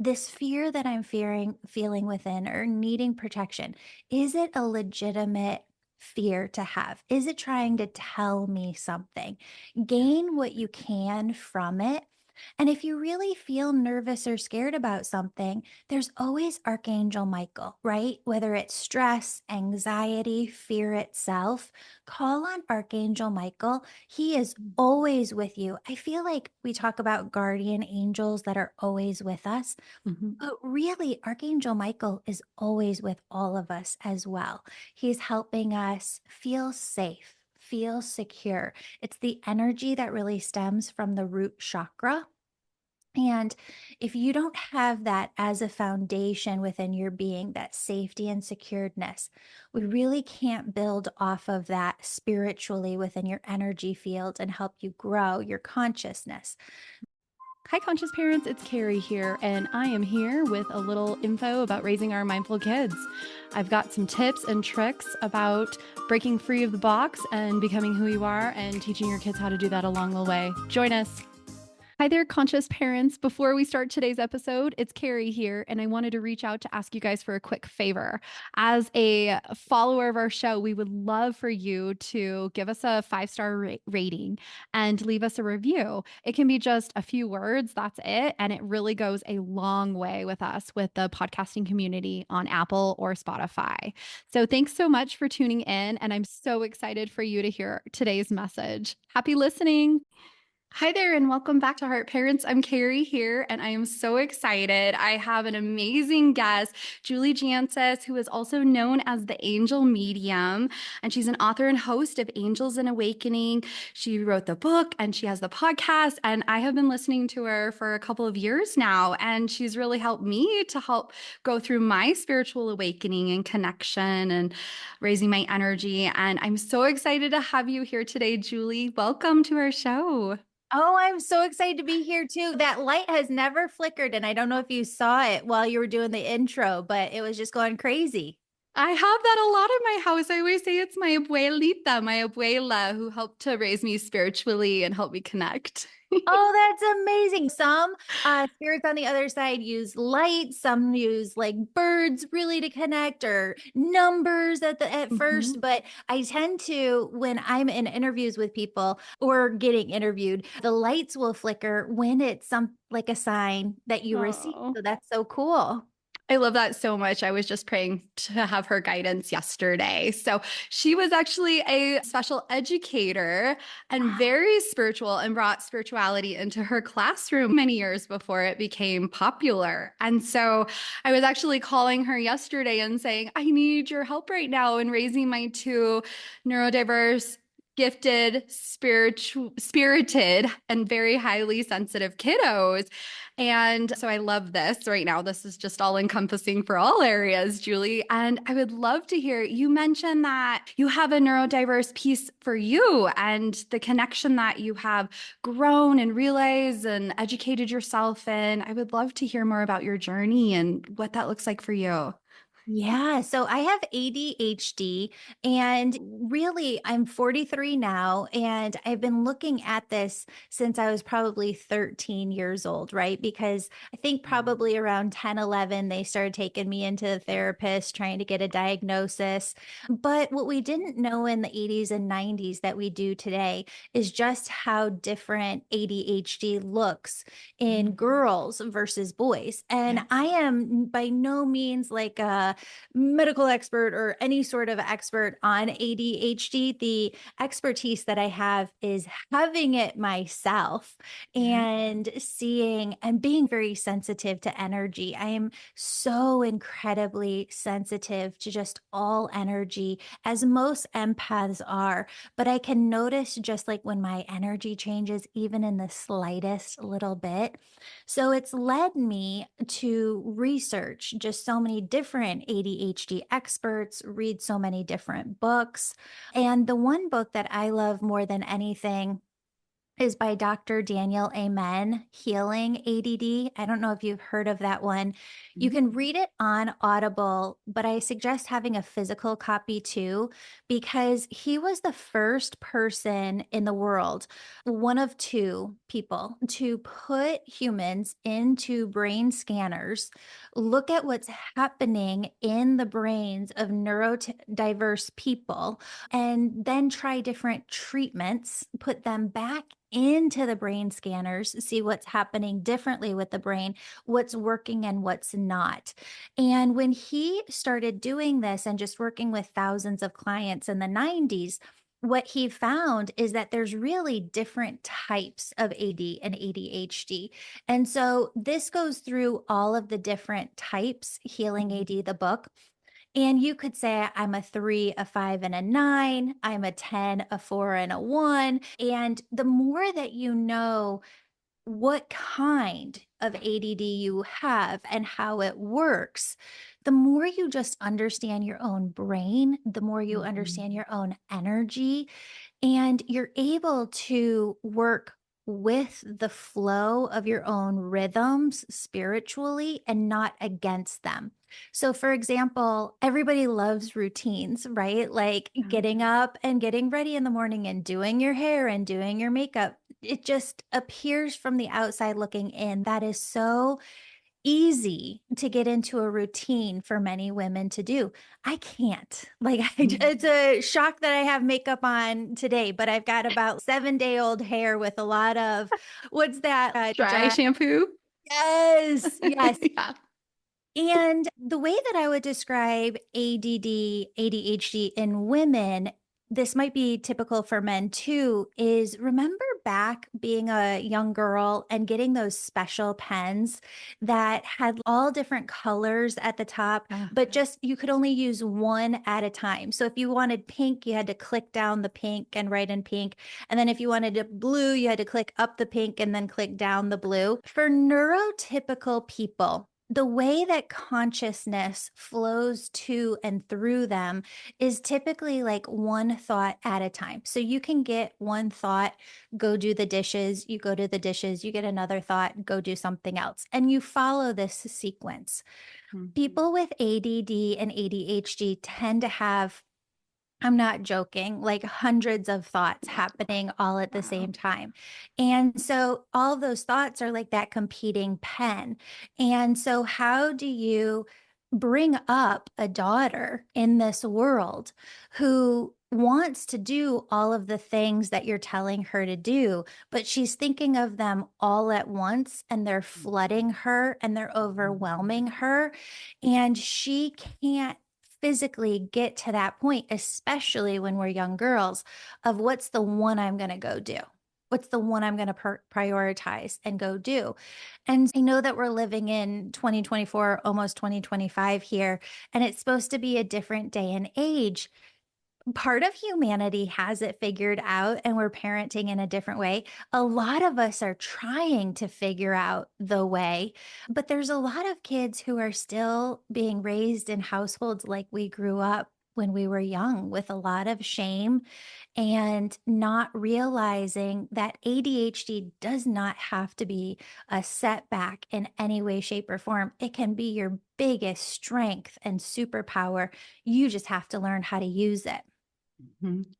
this fear that I'm feeling within or needing protection, is it a legitimate fear to have? Is it trying to tell me something? Gain what you can from it. And if you really feel nervous or scared about something, there's always Archangel Michael, right? Whether it's stress, anxiety, fear itself, call on Archangel Michael. He is always with you. I feel like we talk about guardian angels that are always with us. Mhm. But really, Archangel Michael is always with all of us as well. He's helping us feel safe, feel secure. It's the energy that really stems from the root chakra. And if you don't have that as a foundation within your being, that safety and securedness, we really can't build off of that spiritually within your energy field and help you grow your consciousness. Hi, conscious parents. It's Carrie here, and I am here with a little info about raising our mindful kids. I've got some tips and tricks about breaking free of the box and becoming who you are, and teaching your kids how to do that along the way. Join us. Hi there, conscious parents. Before we start today's episode, it's Carrie here, and I wanted to reach out to ask you guys for a quick favor. As a follower of our show, we would love for you to give us a 5-star rating and leave us a review. It can be just a few words, that's it. And it really goes a long way with us, with the podcasting community on Apple or Spotify. So thanks so much for tuning in, and I'm so excited for you to hear today's message. Happy listening. Hi there, and welcome back to Heart Parents. I'm Carrie here, and I am so excited. I have an amazing guest, Julie Jancius, who is also known as the Angel Medium, and she's an author and host of Angels and Awakening. She wrote the book, and she has the podcast, and I have been listening to her for a couple of years now, and she's really helped me to help go through my spiritual awakening and connection and raising my energy. And I'm so excited to have you here today, Julie. Welcome to our show. Oh, I'm so excited to be here too. That light has never flickered. And I don't know if you saw it while you were doing the intro, but it was just going crazy. I have that a lot in my house. I always say it's my abuelita, my abuela, who helped to raise me spiritually and help me connect. Oh, that's amazing. Some spirits on the other side use light, some use like birds really to connect or numbers at Mhm. first, but I tend to when I'm in interviews with people or getting interviewed, the lights will flicker when it's some like a sign that you receive. Oh, So that's so cool. I love that so much. I was just praying to have her guidance yesterday. So she was actually a special educator and very spiritual, and brought spirituality into her classroom many years before it became popular. And so I was actually calling her yesterday and saying, I need your help right now in raising my two neurodiverse, gifted, spirited, and very highly sensitive kiddos. And so I love this right now. This is just all encompassing for all areas, Julie. And I would love to hear you mention that you have a neurodiverse piece for you, and the connection that you have grown and realized and educated yourself in. I would love to hear more about your journey and what that looks like for you. Yeah, so I have ADHD and really I'm 43 now and I've been looking at this since I was probably 13 years old, right? Because I think probably around 10, 11, they started taking me into the therapist trying to get a diagnosis. But what we didn't know in the 80s and 90s that we do today is just how different ADHD looks in girls versus boys. And I Yes. am by no means like a medical expert or any sort of expert on ADHD. The expertise that I have is having it myself Yeah. and seeing and being very sensitive to energy. I am so incredibly sensitive to just all energy, as most empaths are. But I can notice just like when my energy changes, even in the slightest little bit. So it's led me to research just so many different ADHD experts, read so many different books. And the one book that I love more than anything is by Dr. Daniel Amen, Healing ADD. I don't know if you've heard of that one. You Mhm. can read it on Audible, but I suggest having a physical copy too, because he was the first person in the world, one of two people, to put humans into brain scanners, look at what's happening in the brains of neurodiverse people, and then try different treatments, put them back into the brain scanners, see what's happening differently with the brain, what's working and what's not. And when he started doing this and just working with thousands of clients in the 90s, what he found is that there's really different types of AD and ADHD. And so this goes through all of the different types, Healing Mhm. AD, the book. And you could say, I'm a 3, a 5, and a 9. I'm a 10, a 4, and a 1. And the more that you know what kind of ADD you have and how it works, the more you just understand your own brain, the more you Mhm. understand your own energy, and you're able to work with the flow of your own rhythms spiritually and not against them. So, for example, everybody loves routines, right? Like Yeah. getting up and getting ready in the morning and doing your hair and doing your makeup. It just appears from the outside looking in. That is so easy to get into a routine for many women to do. I can't. Like, Mhm. it's a shock that I have makeup on today, but I've got about 7-day-old hair with a lot of what's that? Dry shampoo. Yes, yes. Yeah. And the way that I would describe ADD, ADHD in women, this might be typical for men too, is remember back being a young girl and getting those special pens that had all different colors at the top, Yeah. but just you could only use one at a time. So if you wanted pink, you had to click down the pink and write in pink. And then if you wanted a blue, you had to click up the pink and then click down the blue. For neurotypical people, the way that consciousness flows to and through them is typically like one thought at a time. So you can get one thought, go do the dishes, you go to the dishes, you get another thought, go do something else. And you follow this sequence. Mhm. People with ADD and ADHD tend to have, I'm not joking, like hundreds of thoughts happening all at the Wow. same time. And so all of those thoughts are like that competing pen. And so, how do you bring up a daughter in this world who wants to do all of the things that you're telling her to do, but she's thinking of them all at once and they're flooding her and they're overwhelming her, and she can't physically get to that point, especially when we're young girls, of what's the one I'm going to go do? What's the one I'm going to prioritize and go do? And I know that we're living in 2024, almost 2025 here, and it's supposed to be a different day and age. Part of humanity has it figured out and we're parenting in a different way. A lot of us are trying to figure out the way, but there's a lot of kids who are still being raised in households like we grew up when we were young, with a lot of shame and not realizing that ADHD does not have to be a setback in any way, shape, or form. It can be your biggest strength and superpower. You just have to learn how to use it.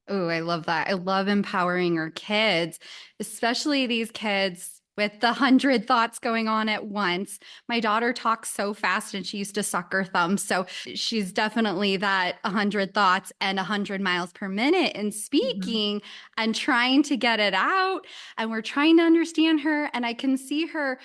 Oh, I love that. I love empowering our kids, especially these kids with the 100 thoughts going on at once. My daughter talks so fast and she used to suck her thumb. So she's definitely that 100 thoughts and 100 miles per minute in Mhm. speaking and trying to get it out. And we're trying to understand her. And I can see her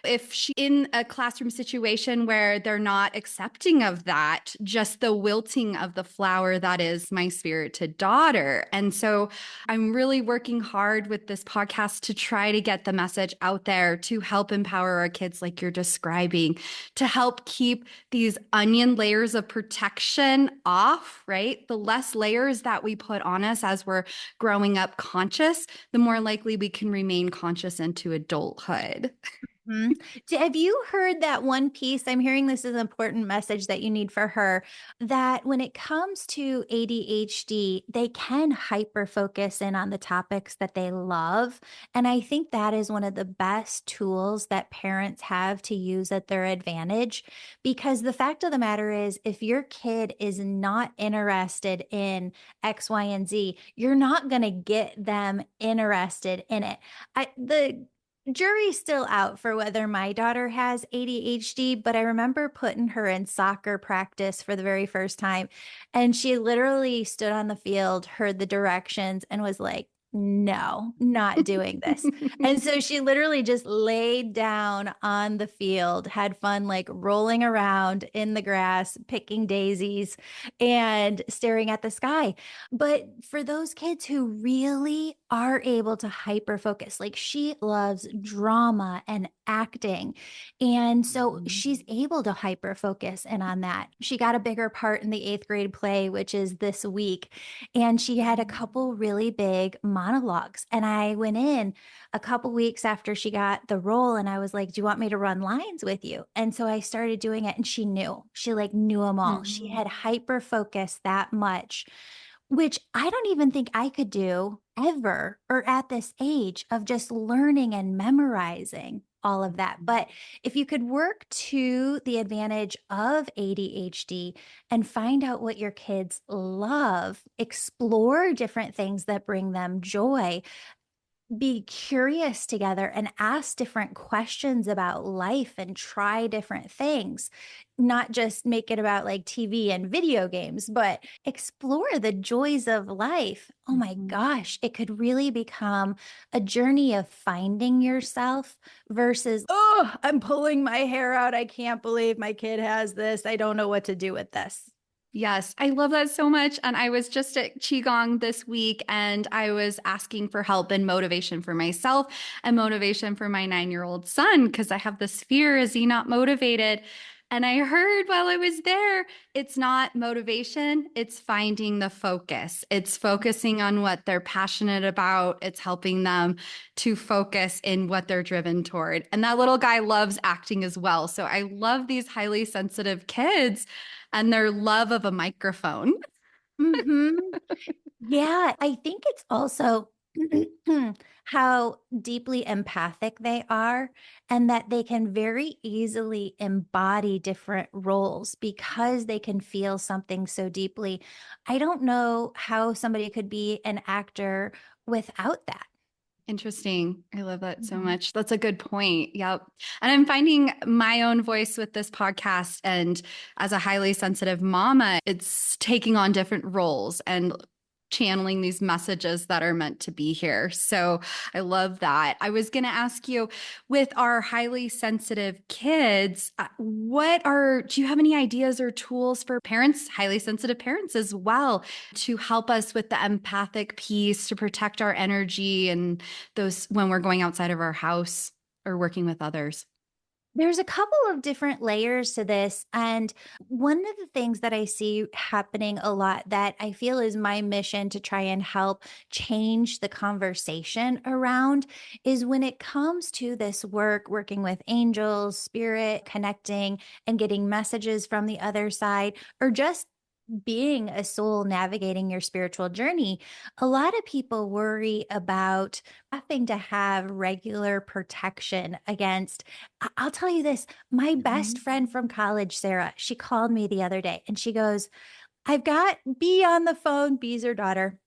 if she in a classroom situation where they're not accepting of that, just the wilting of the flower that is my spirited daughter. And so I'm really working hard with this podcast to try to get the message out there to help empower our kids like you're describing, to help keep these onion layers of protection off, right? The less layers that we put on us as we're growing up conscious, the more likely we can remain conscious into adulthood. Mhm. Have you heard that one piece? I'm hearing this is an important message that you need for her, that when it comes to ADHD, they can hyper focus in on the topics that they love. And I think that is one of the best tools that parents have to use at their advantage. Because the fact of the matter is, if your kid is not interested in X, Y, and Z, you're not going to get them interested in it. The jury's still out for whether my daughter has ADHD, but I remember putting her in soccer practice for the very first time. And she literally stood on the field, heard the directions, and was like, no, not doing this. And so she literally just laid down on the field, had fun, like rolling around in the grass, picking daisies, and staring at the sky. But for those kids who really are able to hyper focus, like she loves drama and acting. And so she's able to hyper focus in on that. She got a bigger part in the eighth grade play, which is this week. And she had a couple really big monologues. And I went in a couple weeks after she got the role and I was like, do you want me to run lines with you? And so I started doing it and she knew. She like knew them all. She Mhm. had hyper focused that much, which I don't even think I could do ever or at this age of just learning and memorizing all of that. But if you could work to the advantage of ADHD and find out what your kids love, explore different things that bring them joy, be curious together and ask different questions about life and try different things, not just make it about like TV and video games, but explore the joys of life. Oh my Mhm. gosh, it could really become a journey of finding yourself versus, oh, I'm pulling my hair out. I can't believe my kid has this. I don't know what to do with this. Yes, I love that so much. And I was just at Qigong this week and I was asking for help and motivation for myself and motivation for my 9-year-old son because I have this fear, is he not motivated? And I heard while I was there, it's not motivation, it's finding the focus. It's focusing on what they're passionate about. It's helping them to focus in what they're driven toward. And that little guy loves acting as well. So I love these highly sensitive kids and their love of a microphone. Hmm. Yeah, I think it's also how deeply empathic they are, and that they can very easily embody different roles because they can feel something so deeply. I don't know how somebody could be an actor without that. Interesting. I love that so Mhm. much. That's a good point. Yep. And I'm finding my own voice with this podcast. And as a highly sensitive mama, it's taking on different roles and channeling these messages that are meant to be here. So I love that. I was going to ask you, with our highly sensitive kids, do you have any ideas or tools for parents, highly sensitive parents as well, to help us with the empathic piece to protect our energy and those when we're going outside of our house or working with others? There's a couple of different layers to this. And one of the things that I see happening a lot that I feel is my mission to try and help change the conversation around is when it comes to this work, working with angels, spirit, connecting and getting messages from the other side, or just being a soul navigating your spiritual journey, a lot of people worry about having to have regular protection against. I'll tell you this, my best Mhm. friend from college, Sarah, she called me the other day and she goes, I've got B on the phone, B's her daughter.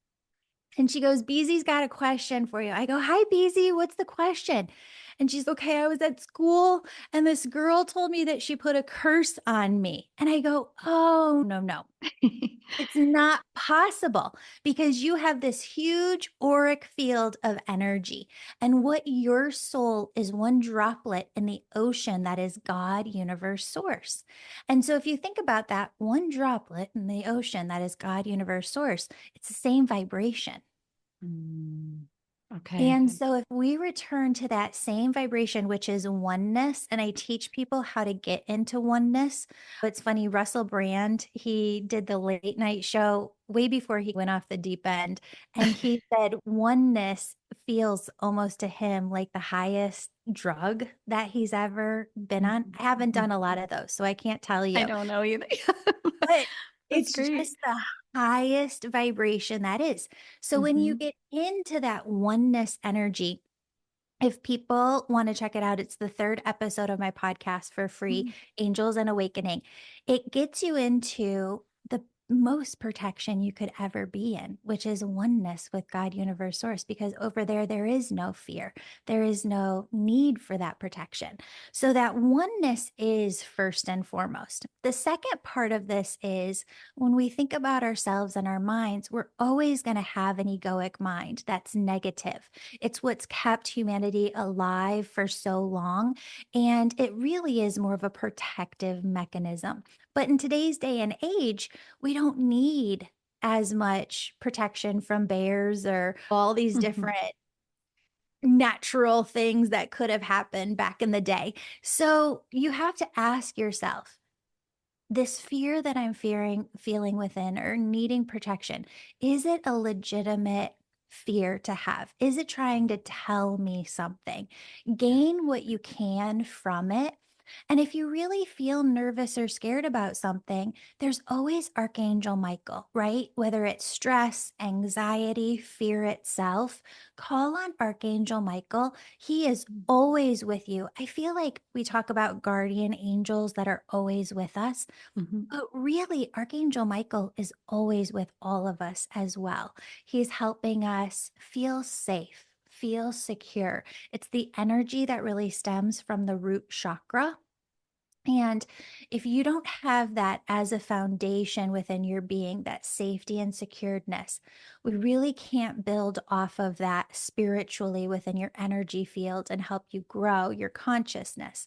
And she goes, Beezy's got a question for you. I go, hi, Beezy, what's the question? And she's okay. I was at school and this girl told me that she put a curse on me. And I go, oh, no, no. It's not possible because you have this huge auric field of energy. And what your soul is one droplet in the ocean that is God, universe, source. And so if you think about that, one droplet in the ocean that is God, universe, source, it's the same vibration. Mm. Okay. And so if we return to that same vibration, which is oneness, and I teach people how to get into oneness. It's funny, Russell Brand, he did the late night show way before he went off the deep end. And he said oneness feels almost to him like the highest drug that he's ever been on. Mhm. I haven't Mhm. done a lot of those, so I can't tell I you. don't know either. But That's it's great. just the highest vibration that is. So when you Mhm. get into that oneness energy, if people want to check it out, it's the third episode of my podcast for free, Mm. Angels and Awakening. It gets you into the most protection you could ever be in, which is oneness with God, universe, source, because over there, there is no fear. There is no need for that protection. So that oneness is first and foremost. The second part of this is when we think about ourselves and our minds, we're always going to have an egoic mind that's negative. It's what's kept humanity alive for so long. And it really is more of a protective mechanism. But in today's day and age, we don't need as much protection from bears or all these Mhm. different natural things that could have happened back in the day. So you have to ask yourself, this fear that I'm feeling within or needing protection, is it a legitimate fear to have? Is it trying to tell me something? Gain what you can from it. And if you really feel nervous or scared about something, there's always Archangel Michael, right? Whether it's stress, anxiety, fear itself, call on Archangel Michael. He is always with you. I feel like we talk about guardian angels that are always with us. Mhm. But really, Archangel Michael is always with all of us as well. He's helping us feel safe, feel secure. It's the energy that really stems from the root chakra. And if you don't have that as a foundation within your being, that safety and securedness, we really can't build off of that spiritually within your energy field and help you grow your consciousness.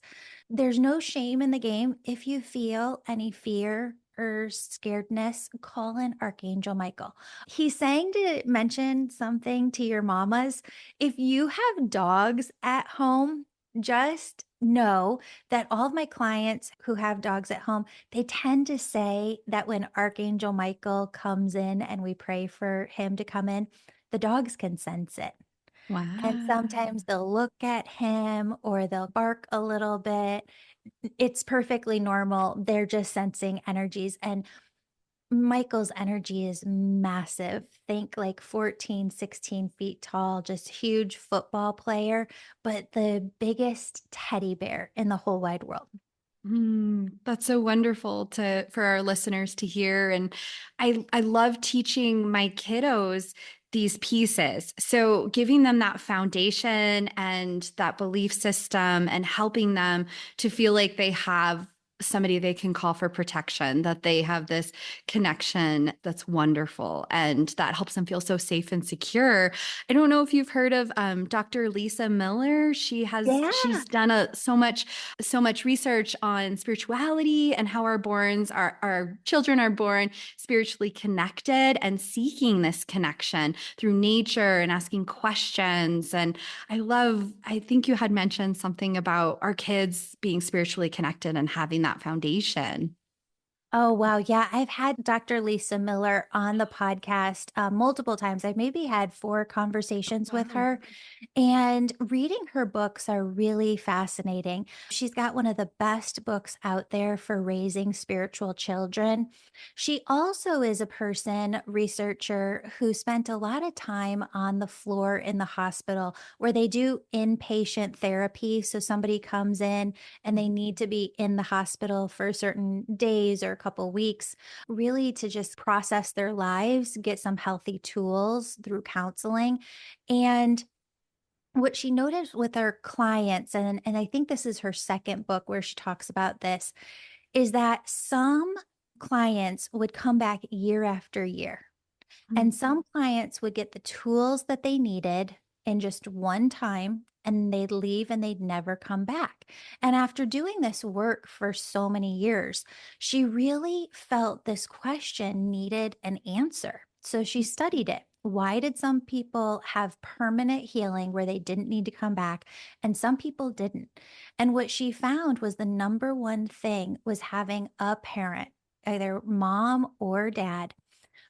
There's no shame in the game. If you feel any fear or scaredness, call in Archangel Michael. He's saying to mention something to your mamas. If you have dogs at home, just know that all of my clients who have dogs at home, they tend to say that when Archangel Michael comes in and we pray for him to come in, the dogs can sense it. And Wow. sometimes they'll look at him or they'll bark a little bit. It's perfectly normal. They're just sensing energies. And Michael's energy is massive. Think like 14, 16 feet tall, just huge football player, but the biggest teddy bear in the whole wide world. That's so wonderful to for our listeners to hear. And I love teaching my kiddos these pieces. So giving them that foundation and that belief system and helping them to feel like they have somebody they can call for protection, that they have this connection that's wonderful and that helps them feel so safe and secure. I don't know if you've heard of Dr. Lisa Miller. Yeah. She's done so much research on spirituality and how our children are born spiritually connected and seeking this connection through nature and asking questions. And I think you had mentioned something about our kids being spiritually connected and having that foundation. Oh, wow. Yeah. I've had Dr. Lisa Miller on the podcast multiple times. I've maybe had four conversations with Wow. her. And reading her books are really fascinating. She's got one of the best books out there for raising spiritual children. She also is a person, researcher, who spent a lot of time on the floor in the hospital where they do inpatient therapy. So somebody comes in and they need to be in the hospital for certain days or a couple weeks, really to just process their lives, get some healthy tools through counseling. And what she noticed with her clients, and I think this is her second book where she talks about this, is that some clients would come back year after year, and some clients would get the tools that they needed in just one time, and they'd leave and they'd never come back. And after doing this work for so many years, she really felt this question needed an answer. So she studied it. Why did some people have permanent healing where they didn't need to come back and some people didn't? And what she found was the number one thing was having a parent, either mom or dad,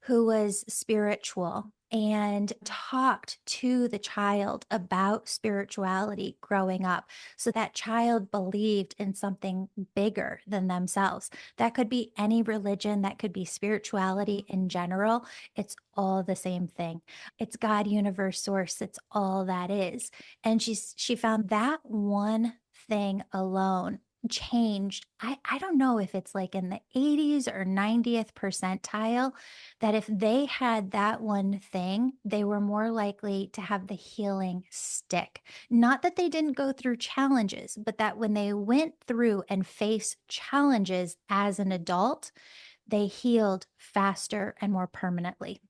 who was spiritual and talked to the child about spirituality growing up. So that child believed in something bigger than themselves. That could be any religion, that could be spirituality in general. It's all the same thing. It's God, universe, source. It's all that is. And she found that one thing alone changed. I don't know if it's like in the 80s or 90th percentile, that if they had that one thing, they were more likely to have the healing stick. Not that they didn't go through challenges, but that when they went through and faced challenges as an adult, they healed faster and more permanently.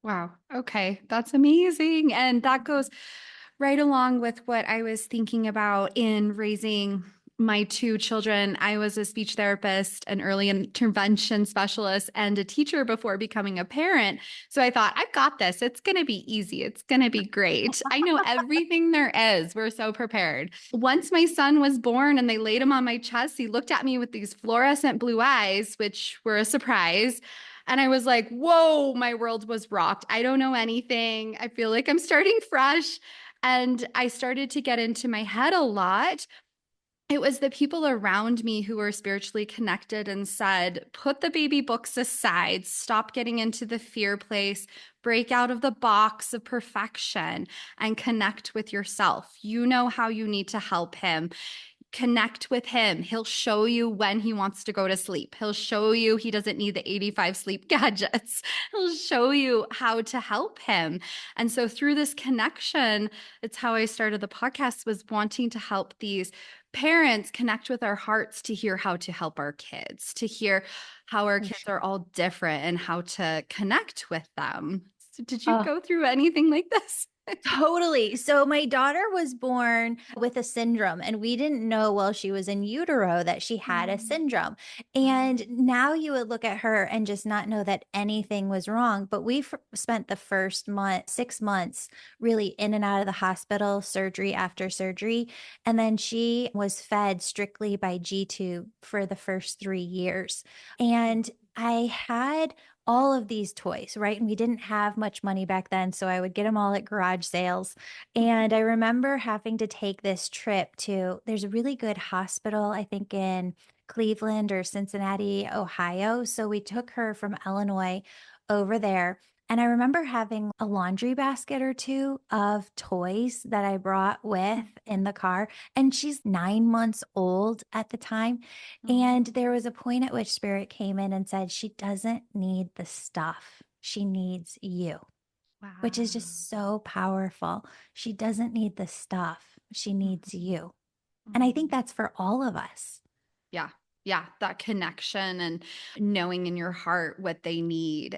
Wow. Okay. That's amazing. And that goes right along with what I was thinking about in raising my two children. I was a speech therapist, an early intervention specialist, and a teacher before becoming a parent. So I thought, I've got this. It's going to be easy. It's going to be great. I know everything there is. We're so prepared. Once my son was born and they laid him on my chest, he looked at me with these fluorescent blue eyes, which were a surprise. And I was like, whoa, my world was rocked. I don't know anything. I feel like I'm starting fresh. And I started to get into my head a lot. It was the people around me who were spiritually connected and said, put the baby books aside, stop getting into the fear place, break out of the box of perfection, and connect with yourself. You know how you need to help him. Connect with him. He'll show you when he wants to go to sleep. He'll show you he doesn't need the 85 sleep gadgets. He'll show you how to help him. And so through this connection, it's how I started the podcast, was wanting to help these parents connect with our hearts to hear how to help our kids, to hear how our For kids sure. are all different and how to connect with them. So did you Oh, go through anything like this? totally. So my daughter was born with a syndrome, and we didn't know while she was in utero that she had a Um, syndrome. And now you would look at her and just not know that anything was wrong. But we spent the first month, 6 months, really in and out of the hospital, surgery after surgery. And then she was fed strictly by G tube for the first 3 years. And I had all of these toys, right? And we didn't have much money back then. So I would get them all at garage sales. And I remember having to take this trip to, there's a really good hospital, I think in Cleveland or Cincinnati, Ohio. So we took her from Illinois over there. And I remember having a laundry basket or two of toys that I brought with in the car. And she's 9 months old at the time. And there was a point at which Spirit came in and said, she doesn't need the stuff. She needs you, which is Wow. just so powerful. She doesn't need the stuff. She needs Mhm. you. And I think Mhm. that's for all of us. Yeah. Yeah, that connection and knowing in your heart what they need.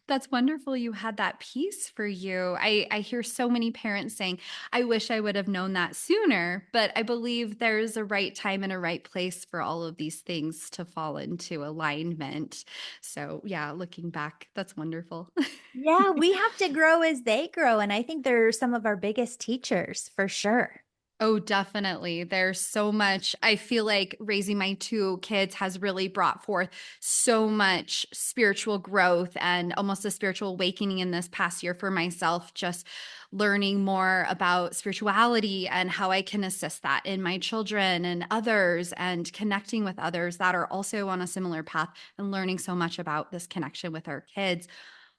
That's wonderful you had that piece for you. I hear so many parents saying, I wish I would have known that sooner, but I believe there's a right time and a right place for all of these things to fall into alignment. So, yeah, looking back, that's wonderful. Yeah, we have to grow as they grow. And I think they're some of our biggest teachers for sure. Oh, definitely. There's so much. I feel like raising my two kids has really brought forth so much spiritual growth and almost a spiritual awakening in this past year for myself, just learning more about spirituality and how I can assist that in my children and others, and connecting with others that are also on a similar path, and learning so much about this connection with our kids.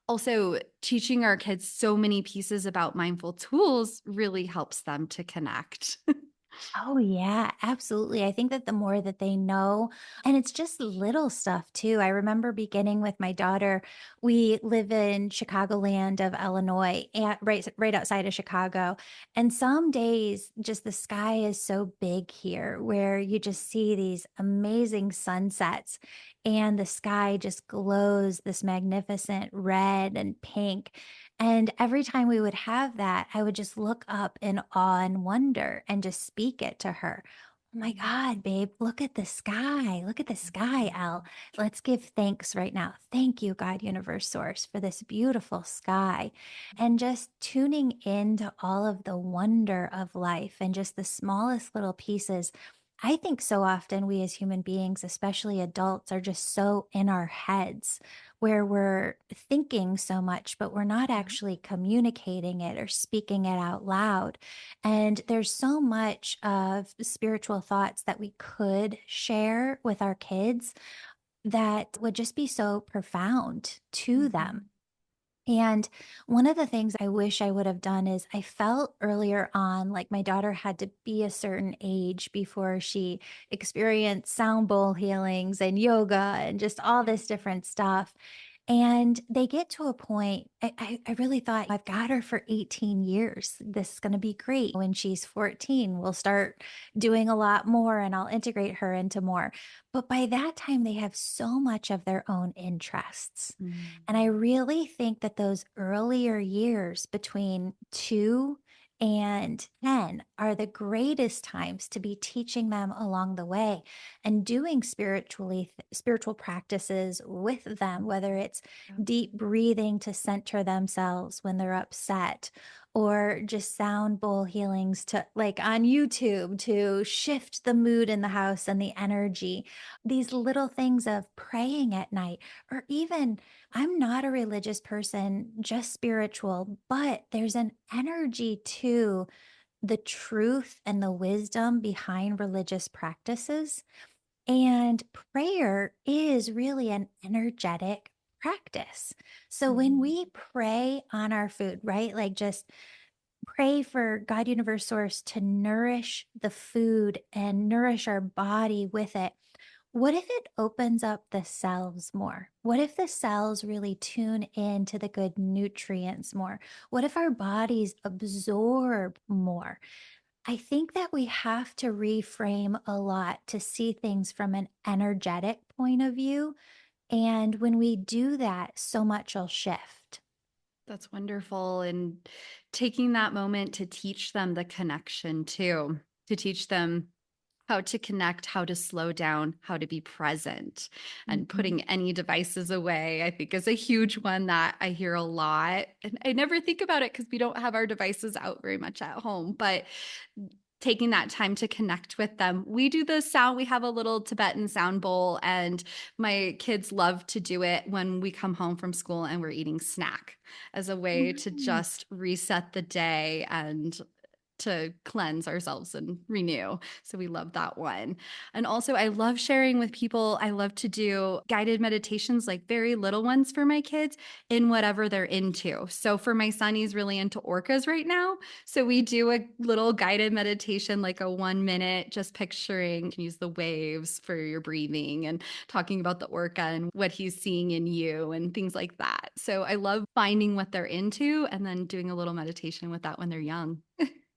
Also, teaching our kids so many pieces about mindful tools really helps them to connect. Oh, yeah, absolutely. I think that the more that they know, and it's just little stuff too. I remember beginning with my daughter. We live in Chicagoland of Illinois, and right outside of Chicago. And some days, just the sky is so big here, where you just see these amazing sunsets, and the sky just glows this magnificent red and pink. And every time we would have that, I would just look up in awe and wonder and just speak it to her. Oh my God, babe, look at the sky. Look at the sky, Elle. Let's give thanks right now. Thank you, God, Universe, Source, for this beautiful sky. And just tuning into all of the wonder of life and just the smallest little pieces. I think so often we as human beings, especially adults, are just so in our heads where we're thinking so much, but we're not Yeah. actually communicating it or speaking it out loud. And there's so much of spiritual thoughts that we could share with our kids that would just be so profound to them. Mhm. And one of the things I wish I would have done is I felt earlier on like my daughter had to be a certain age before she experienced sound bowl healings and yoga and just all Yeah. this different stuff. And they get to a point, I really thought, I've got her for 18 years. This is going to be great. When she's 14, we'll start doing a lot more and I'll integrate her into more. But by that time, they have so much of their own interests. Mm. And I really think that those earlier years between 2 and 10 are the greatest times to be teaching them along the way and doing spiritual practices with them, whether it's Yep. deep breathing to center themselves when they're upset, or just sound bowl healings to like on YouTube to shift the mood in the house and the energy. These little things of praying at night, or even I'm not a religious person, just spiritual, but there's an energy to the truth and the wisdom behind religious practices. And prayer is really an energetic practice. So when Mhm. we pray on our food, right? Like just pray for God, Universe, Source to nourish the food and nourish our body with it. What if it opens up the cells more? What if the cells really tune in to the good nutrients more? What if our bodies absorb more? I think that we have to reframe a lot to see things from an energetic point of view. And when we do that, so much will shift. That's wonderful. And taking that moment to teach them the connection too, to teach them how to connect, how to slow down, how to be present, and Mhm. putting any devices away, I think is a huge one that I hear a lot. And I never think about it because we don't have our devices out very much at home, but taking that time to connect with them. We do the sound, we have a little Tibetan sound bowl, and my kids love to do it when we come home from school and we're eating snack as a way to Mm. just reset the day and to cleanse ourselves and renew. So we love that one. And also, I love sharing with people. I love to do guided meditations, like very little ones for my kids in whatever they're into. So for my son, he's really into orcas right now. So we do a little guided meditation, like a 1 minute, just picturing, you can use the waves for your breathing and talking about the orca and what he's seeing in you and things like that. So I love finding what they're into and then doing a little meditation with that when they're young.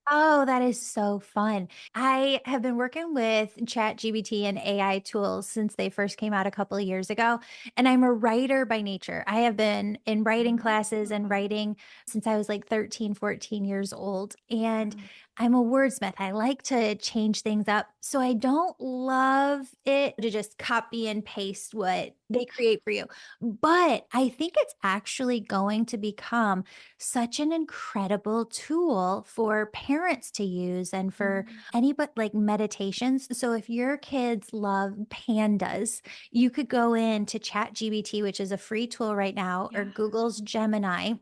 Oh, that is so fun. I have been working with ChatGPT and AI tools since they first came out a couple of years ago, and I'm a writer by nature. I have been in writing classes and Oh. writing since I was like 13, 14 years old, and Wow. I'm a wordsmith. I like to change things up. So I don't love it to just copy and paste what they create for you. But I think it's actually going to become such an incredible tool for parents to use and for Mm. anybody like meditations. So if your kids love pandas, you could go in to ChatGPT, which is a free tool right now, or Yeah. Google's Gemini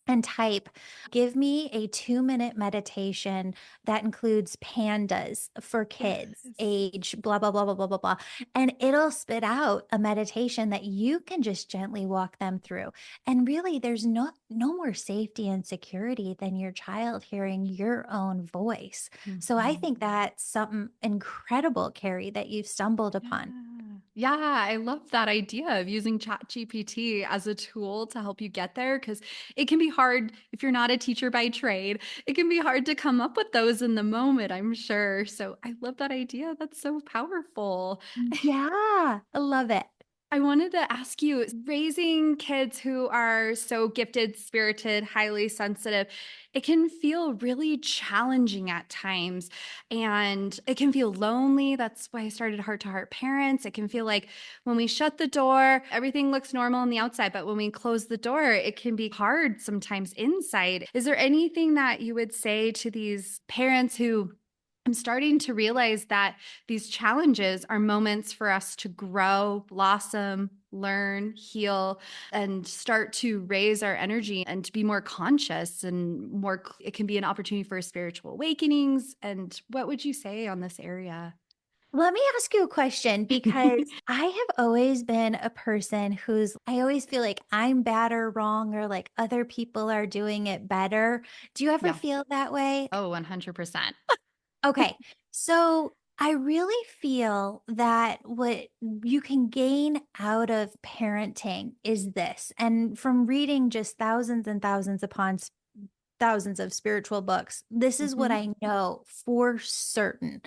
and type, give me a 2 minute meditation that includes pandas for kids, Yes. age blah, blah, blah, blah, blah, blah, blah. And it'll spit out a meditation that you can just gently walk them through. And really, there's no more safety and security than your child hearing your own voice. So I Mhm. think that's something incredible, Carrie, that you've stumbled Yeah. upon. Yeah, I love that idea of using ChatGPT as a tool to help you get there because it can be hard if you're not a teacher by trade. It can be hard to come up with those in the moment, I'm sure. So I love that idea. That's so powerful. Yeah, I love it. I wanted to ask you, raising kids who are so gifted, spirited, highly sensitive, it can feel really challenging at times. And it can feel lonely. That's why I started Heart to Heart Parents. It can feel like when we shut the door, everything looks normal on the outside. But when we close the door, it can be hard sometimes inside. Is there anything that you would say to these parents who I'm starting to realize that these challenges are moments for us to grow, blossom, learn, heal, and start to raise our energy and to be more conscious and more. It can be an opportunity for spiritual awakenings. And what would you say on this area? Let me ask you a question because I have always been a person I always feel like I'm bad or wrong or like other people are doing it better. Do you ever Yeah. feel that way? Oh, 100%. Okay. So I really feel that what you can gain out of parenting is this. And from reading just thousands and thousands upon thousands of spiritual books, this is what Mhm. I know for certain,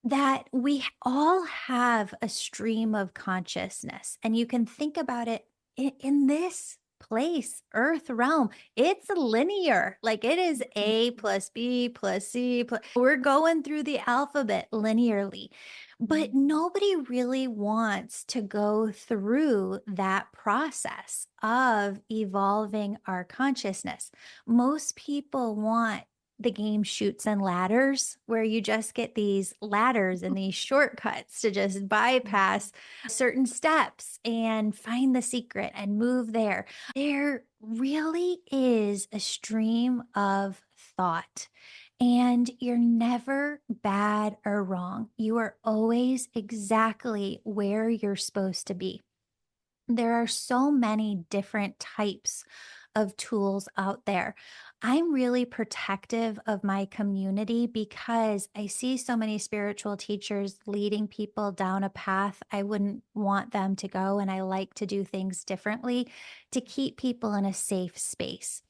that we all have a stream of consciousness, and you can think about it in this place, earth realm. It's linear. Like it is A plus B plus C plus, we're going through the alphabet linearly. But nobody really wants to go through that process of evolving our consciousness. Most people want the game Shoots and Ladders, where you just get these ladders and these shortcuts to just bypass certain steps and find the secret and move there. There really is a stream of thought, and you're never bad or wrong. You are always exactly where you're supposed to be. There are so many different types of tools out there. I'm really protective of my community because I see so many spiritual teachers leading people down a path I wouldn't want them to go. And I like to do things differently to keep people in a safe space.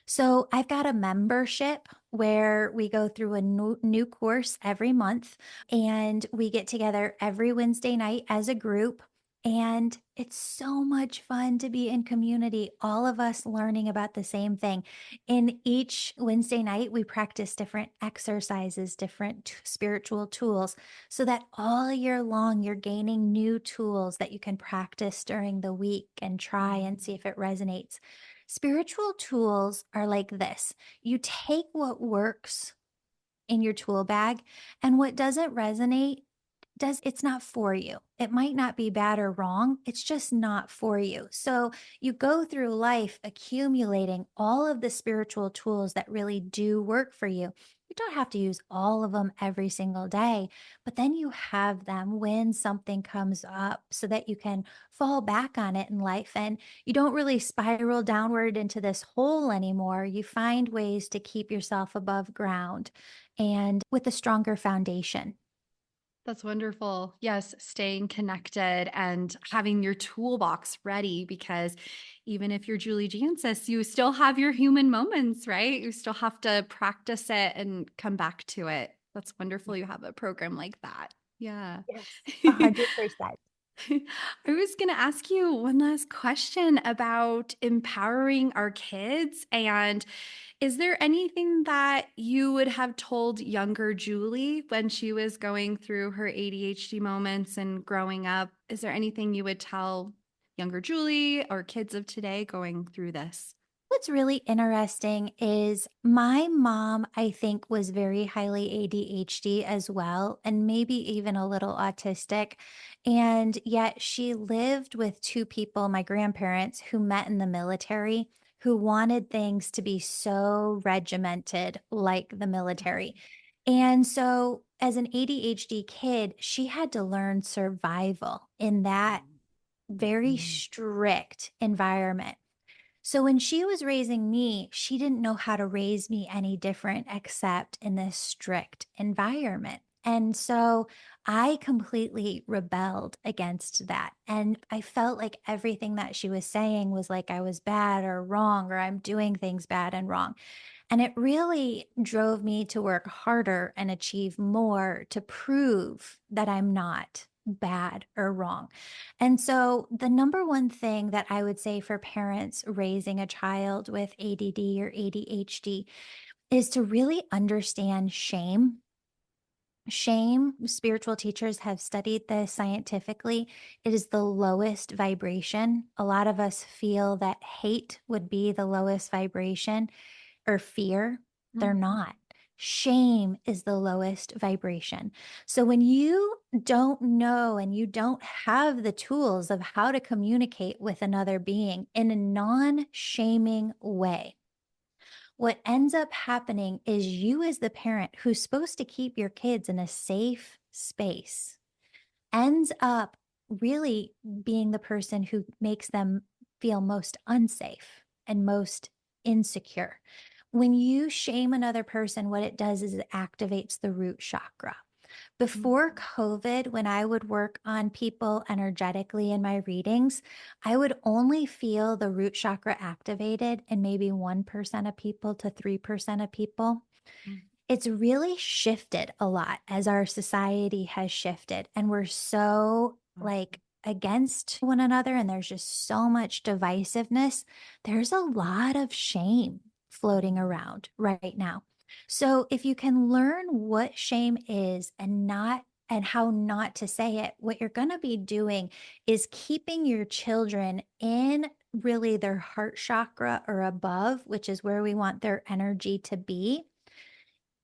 So I've got a membership where we go through a new course every month, and we get together every Wednesday night as a group. And it's so much fun to be in community, all of us learning about the same thing. In each Wednesday night, we practice different exercises, different spiritual tools, so that all year long you're gaining new tools that you can practice during the week and try and see if it resonates. Spiritual tools are like this: you take what works in your tool bag, and what doesn't resonate, it's not for you. It might not be bad or wrong, it's just not for you. So you go through life accumulating all of the spiritual tools that really do work for you. You don't have to use all of them every single day, but then you have them when something comes up so that you can fall back on it in life, and you don't really spiral downward into this hole anymore. You find ways to keep yourself above ground and with a stronger foundation. That's wonderful. Yes, staying connected and having your toolbox ready because even if you're Julie Jancius, you still have your human moments, right? You still have to practice it and come back to it. That's wonderful. You have a program like that. Yeah. Yes, 100%. I was going to ask you one last question about empowering our kids. And is there anything that you would have told younger Julie when she was going through her ADHD moments and growing up? Is there anything you would tell younger Julie or kids of today going through this? What's really interesting is my mom, I think, was very highly ADHD as well, and maybe even a little autistic. And yet she lived with two people, my grandparents, who met in the military, who wanted things to be so regimented like the military. And so, as an ADHD kid, she had to learn survival in that very strict environment. So when she was raising me, she didn't know how to raise me any different except in this strict environment. And so I completely rebelled against that. And I felt like everything that she was saying was like I was bad or wrong, or I'm doing things bad and wrong. And it really drove me to work harder and achieve more to prove that I'm not. bad or wrong. And so, the number one thing that I would say for parents raising a child with ADD or ADHD is to really understand shame. Shame, spiritual teachers have studied this scientifically. It is the lowest vibration. A lot of us feel that hate would be the lowest vibration or fear. They're Mm. not. Shame is the lowest vibration. So when you don't know and you don't have the tools of how to communicate with another being in a non shaming way, what ends up happening is you, as the parent who's supposed to keep your kids in a safe space, ends up really being the person who makes them feel most unsafe and most insecure. When you shame another person, what it does is it activates the root chakra. Mm. Before COVID, when I would work on people energetically in my readings, I would only feel the root chakra activated in maybe 1% of people to 3% of people. Mm. It's really shifted a lot as our society has shifted, and we're so Mm. like against one another, and there's just so much divisiveness. There's a lot of shame floating around right now. So if you can learn what shame is and how not to say it, what you're going to be doing is keeping your children in really their heart chakra or above, which is where we want their energy to be.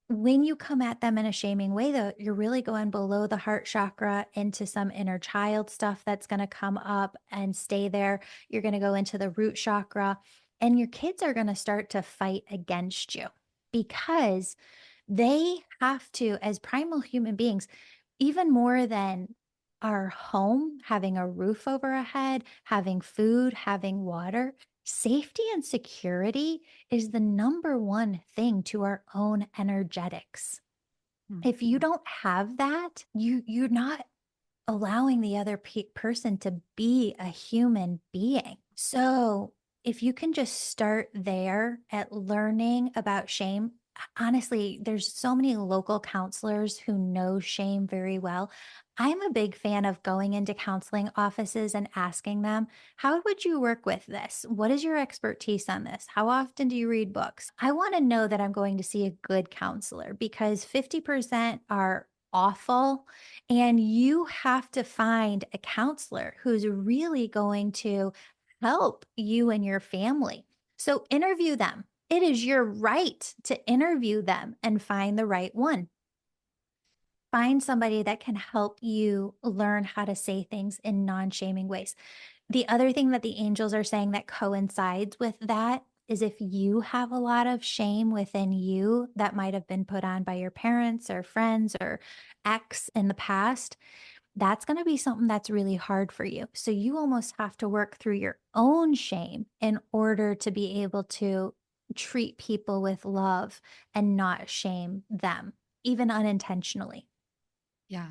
When you come at them in a shaming way, though, you're really going below the heart chakra into some inner child stuff that's going to come up and stay there. You're going to go into the root chakra, and your kids are going to start to fight against you because they have to, as primal human beings, even more than our home, having a roof over our head, having food, having water, safety and security is the number one thing to our own energetics. Mm. If you don't have that, you're not allowing the other person to be a human being. So, if you can just start there at learning about shame, honestly, there's so many local counselors who know shame very well. I'm a big fan of going into counseling offices and asking them, how would you work with this? What is your expertise on this? How often do you read books? I want to know that I'm going to see a good counselor because 50% are awful, and you have to find a counselor who's really going to help you and your family. So interview them. It is your right to interview them and find the right one. Find somebody that can help you learn how to say things in non shaming ways. The other thing that the angels are saying that coincides with that is if you have a lot of shame within you that might have been put on by your parents or friends or ex in the past, that's going to be something that's really hard for you. So you almost have to work through your own shame in order to be able to treat people with love and not shame them, even unintentionally. Yeah.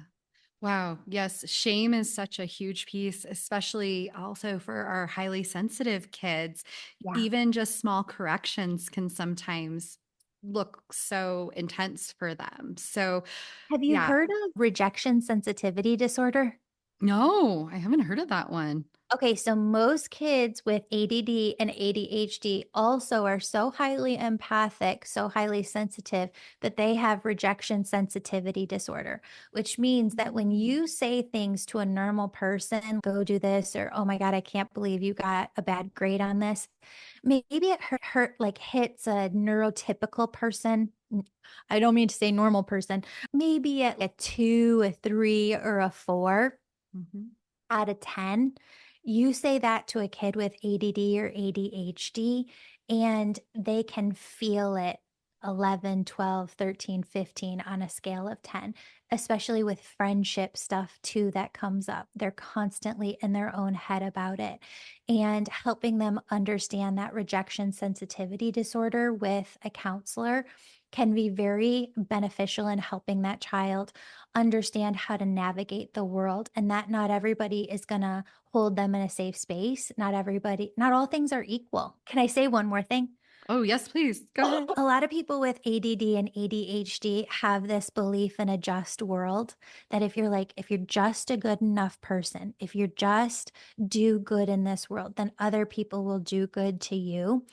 Wow. Yes. Shame is such a huge piece, especially also for our highly sensitive kids. Yeah. Even just small corrections can sometimes look so intense for them. So, Have you yeah. heard of rejection sensitivity disorder? No, I haven't heard of that one. Okay, so most kids with ADD and ADHD also are so highly empathic, so highly sensitive that they have rejection sensitivity disorder, which means that when you say things to a normal person, go do this, or oh my God, I can't believe you got a bad grade on this, maybe it hurt like hits a neurotypical person. I don't mean to say normal person, maybe at a 2, a 3, or a 4 Mhm. out of 10. You say that to a kid with ADD or ADHD, and they can feel it 11, 12, 13, 15 on a scale of 10, especially with friendship stuff too that comes up. They're constantly in their own head about it. And helping them understand that rejection sensitivity disorder with a counselor can be very beneficial in helping that child understand how to navigate the world, and that not everybody is going to hold them in a safe space. Not everybody, not all things are equal. Can I say one more thing? Oh, yes, please. Go ahead. A lot of people with ADD and ADHD have this belief in a just world that if you're just a good enough person, if you just do good in this world, then other people will do good to you.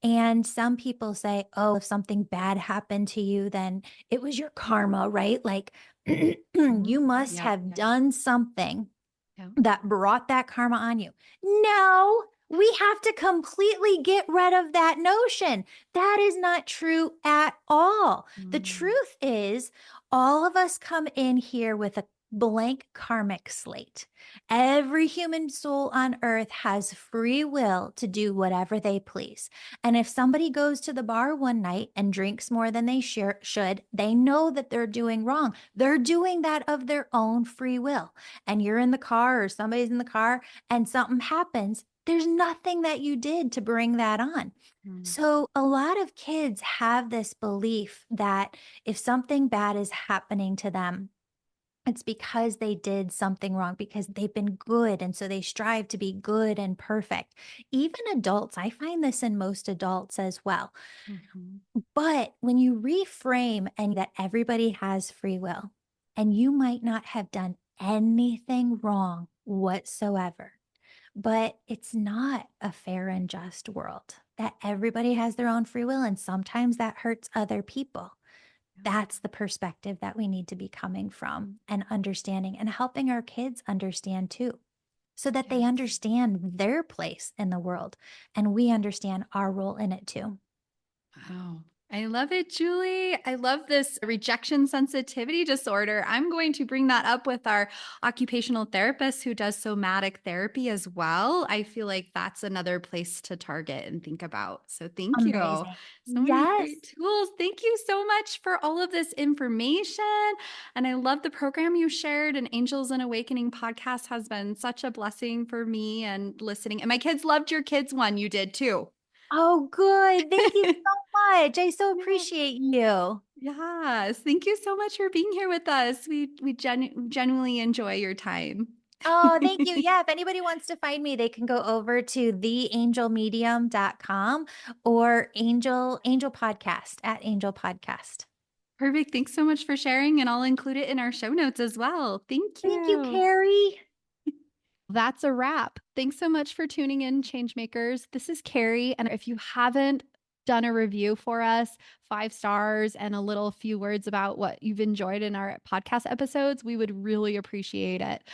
And some people say, oh, if something bad happened to you, then it was your karma, right? Like you Mhm. must Yep, have yep, done something yep. that brought that karma on you. No, we have to completely get rid of that notion. That is not true at all. The Mm, truth is, all of us come in here with a blank karmic slate. Every human soul on earth has free will to do whatever they please. And if somebody goes to the bar one night and drinks more than they should, they know that they're doing wrong. They're doing that of their own free will. And you're in the car or somebody's in the car and something happens, there's nothing that you did to bring that on. mm, So, a lot of kids have this belief that if something bad is happening to them, it's because they did something wrong, because they've been good. And so they strive to be good and perfect. Even adults, I find this in most adults as well. mhm. But when you reframe and that everybody has free will, and you might not have done anything wrong whatsoever, but it's not a fair and just world that everybody has their own free will. And sometimes that hurts other people. Yep. That's the perspective that we need to be coming from and understanding and helping our kids understand too, so that they Yes. understand their place in the world and we understand our role in it too. Wow. I love it, Julie. I love this rejection sensitivity disorder. I'm going to bring that up with our occupational therapist who does somatic therapy as well. I feel like that's another place to target and think about. So, thank you. Amazing. So many Yes. great tools. Thank you so much for all of this information. And I love the program you shared. And Angels and Awakening podcast has been such a blessing for me and listening. And my kids loved your kids one. You did too. Oh, good. Thank you so much. I so Yeah. appreciate you. Yes. Thank you so much for being here with us. We genuinely enjoy your time. Oh, thank you. Yeah, if anybody wants to find me, they can go over to theangelmedium.com or Angel Podcast at Angel Podcast. Perfect. Thanks so much for sharing, and I'll include it in our show notes as well. Thank Thank you, you. Carrie. That's a wrap. Thanks so much for tuning in, Changemakers. This is Carrie. And if you haven't done a review for us, 5 stars and a little few words about what you've enjoyed in our podcast episodes, we would really appreciate it.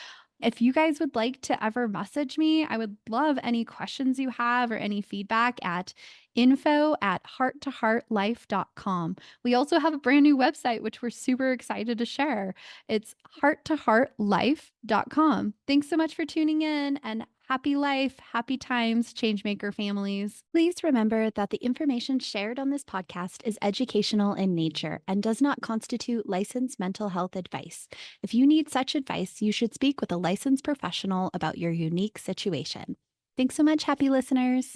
If you guys would like to ever message me, I would love any questions you have or any feedback at info@hearttoheartlife.com. We also have a brand new website, which we're super excited to share. It's hearttoheartlife.com. Thanks so much for tuning in and happy life, happy times, changemaker families. Please remember that the information shared on this podcast is educational in nature and does not constitute licensed mental health advice. If you need such advice, you should speak with a licensed professional about your unique situation. Thanks so much, happy listeners.